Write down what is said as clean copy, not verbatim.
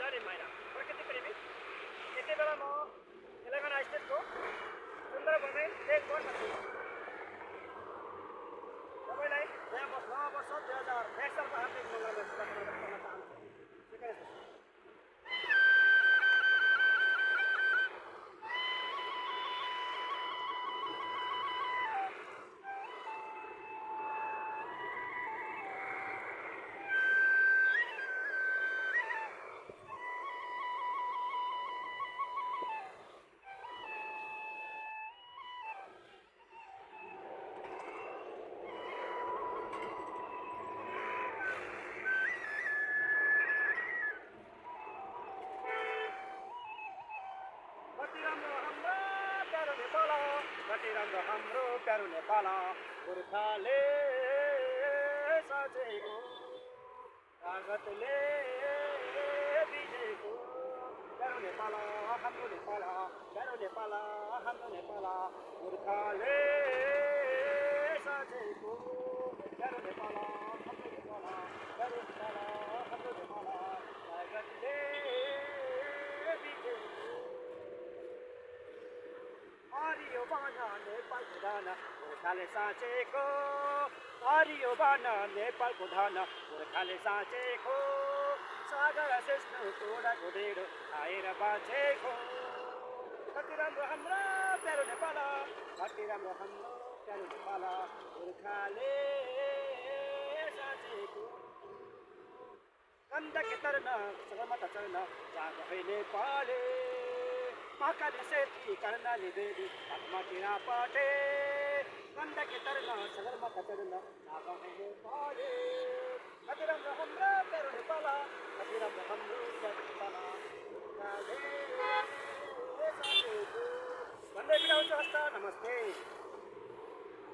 अरे माइला प्रकृति प्रेमी यति बेला म तेलङ्गाना स्टेटको सुन्दरबनमै टेकबाट छु। तपाईँलाई नयाँ वर्ष 2022 सालको हार्दिक मङ्गलमय शुभकामना गर्न चाहन्छु। कति राम्रो हाम्रो प्यारो नेपाल गोर्खाले सजेको कागजले बिजेको प्यारो नेपाल हाम्रो नेपाल प्यारो नेपाल हाम्रो नेपाल गोर्खाले सजेको प्यारो नेपाल हाम्रो नेपाल प्यारो नेपाल हाम्रो नेपाल कागजले हरियो बाना नेपालको धाना गोर्खाले साँचेको हरियो बाना नेपालको धाना गोर्खाले साँचेको सागर शेष्णुको ढेडो आएर बाँचेको कति राम्रो हाम्रो प्यारो नेपाल कति राम्रो हाम्रो प्यारो नेपाल गोर्खाले साँचेको गण्डकी तर्न सगरमाथा चढ्न जाँदा है नेपाली महाकाली सेती कर्णाली देवी आत्मा किरा पाटे गण्डकी तर्न सगरमाथा चढ्न जाँदा है नेपाली कति राम्रो हाम्रो प्यारो नेपाल कति राम्रो हाम्रो प्यारो नेपाल गोर्खाले साँचेको भन्दै बिदा हुन्छ। हस्त नमस्ते।